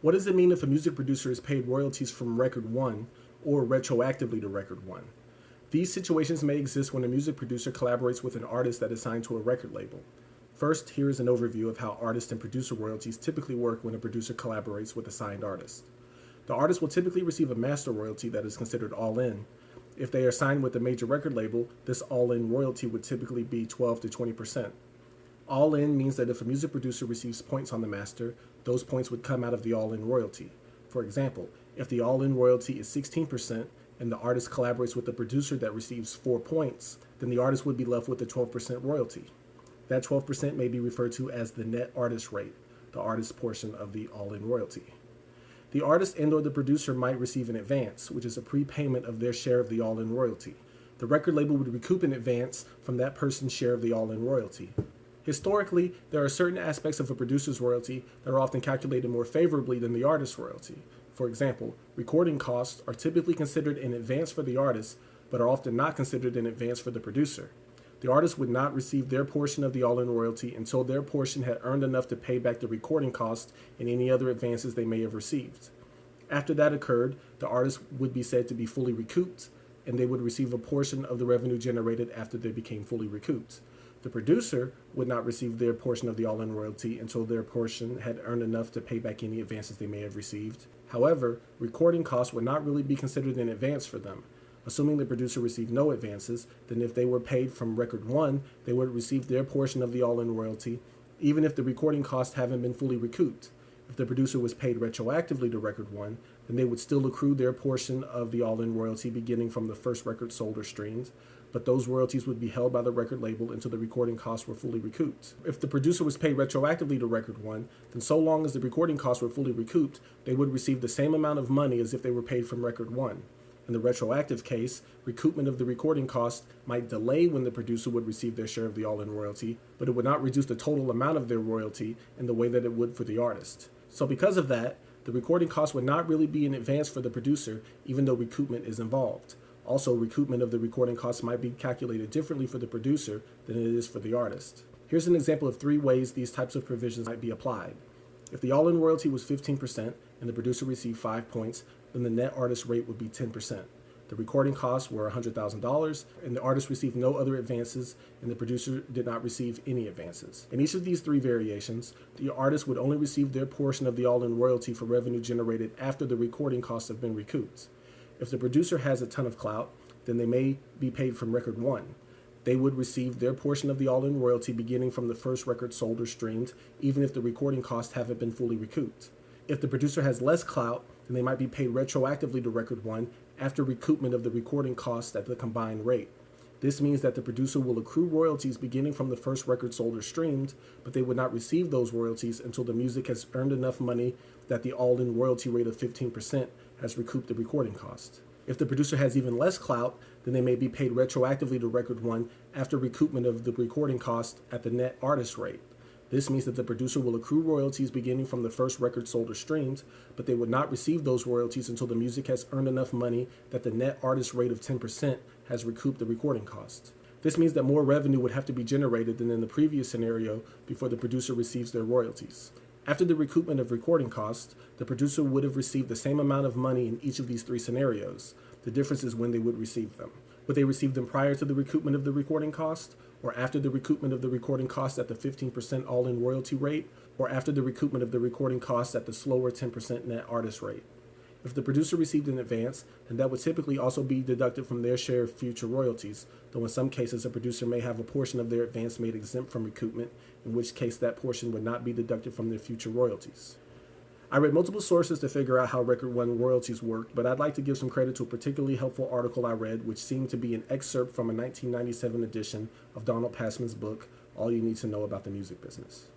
What does it mean if a music producer is paid royalties from record one or retroactively to record one? These situations may exist when a music producer collaborates with an artist that is signed to a record label. First, here is an overview of how artist and producer royalties typically work when a producer collaborates with a signed artist. The artist will typically receive a master royalty that is considered all-in. If they are signed with a major record label, this all-in royalty would typically be 12 to 20%. All-in means that if a music producer receives points on the master, those points would come out of the all-in royalty. For example, if the all-in royalty is 16% and the artist collaborates with a producer that receives 4 points, then the artist would be left with a 12% royalty. That 12% may be referred to as the net artist rate, the artist's portion of the all-in royalty. The artist and/or the producer might receive an advance, which is a prepayment of their share of the all-in royalty. The record label would recoup an advance from that person's share of the all-in royalty. Historically, there are certain aspects of a producer's royalty that are often calculated more favorably than the artist's royalty. For example, recording costs are typically considered in advance for the artist, but are often not considered in advance for the producer. The artist would not receive their portion of the all-in royalty until their portion had earned enough to pay back the recording cost and any other advances they may have received. After that occurred, the artist would be said to be fully recouped, and they would receive a portion of the revenue generated after they became fully recouped. The producer would not receive their portion of the all-in royalty until their portion had earned enough to pay back any advances they may have received. However, recording costs would not really be considered in advance for them. Assuming the producer received no advances, then if they were paid from record one, they would receive their portion of the all-in royalty, even if the recording costs haven't been fully recouped. If the producer was paid retroactively to record one, then they would still accrue their portion of the all-in royalty beginning from the first record sold or streamed, but those royalties would be held by the record label until the recording costs were fully recouped. If the producer was paid retroactively to record one, then so long as the recording costs were fully recouped, they would receive the same amount of money as if they were paid from record one. In the retroactive case, recoupment of the recording cost might delay when the producer would receive their share of the all-in royalty, but it would not reduce the total amount of their royalty in the way that it would for the artist. So because of that, the recording cost would not really be in advance for the producer, even though recoupment is involved. Also, recoupment of the recording costs might be calculated differently for the producer than it is for the artist. Here's an example of 3 ways these types of provisions might be applied. If the all-in royalty was 15% and the producer received 5 points, then the net artist rate would be 10%. The recording costs were $100,000, and the artist received no other advances, and the producer did not receive any advances. In each of these 3 variations, the artist would only receive their portion of the all-in royalty for revenue generated after the recording costs have been recouped. If the producer has a ton of clout, then they may be paid from record one. They would receive their portion of the all-in royalty beginning from the first record sold or streamed, even if the recording costs haven't been fully recouped. If the producer has less clout, then they might be paid retroactively to record one after recoupment of the recording costs at the combined rate. This means that the producer will accrue royalties beginning from the first record sold or streamed, but they would not receive those royalties until the music has earned enough money that the all-in royalty rate of 15% has recouped the recording cost. If the producer has even less clout, then they may be paid retroactively to record one after recoupment of the recording cost at the net artist rate. This means that the producer will accrue royalties beginning from the first record sold or streamed, but they would not receive those royalties until the music has earned enough money that the net artist rate of 10% has recouped the recording cost. This means that more revenue would have to be generated than in the previous scenario before the producer receives their royalties. After the recoupment of recording costs, the producer would have received the same amount of money in each of these 3 scenarios. The difference is when they would receive them. Would they receive them prior to the recoupment of the recording cost, or after the recoupment of the recording cost at the 15% all-in royalty rate, or after the recoupment of the recording cost at the slower 10% net artist rate? If the producer received an advance, then that would typically also be deducted from their share of future royalties, though in some cases a producer may have a portion of their advance made exempt from recoupment, in which case that portion would not be deducted from their future royalties. I read multiple sources to figure out how Record One royalties worked, but I'd like to give some credit to a particularly helpful article I read, which seemed to be an excerpt from a 1997 edition of Donald Passman's book, All You Need to Know About the Music Business.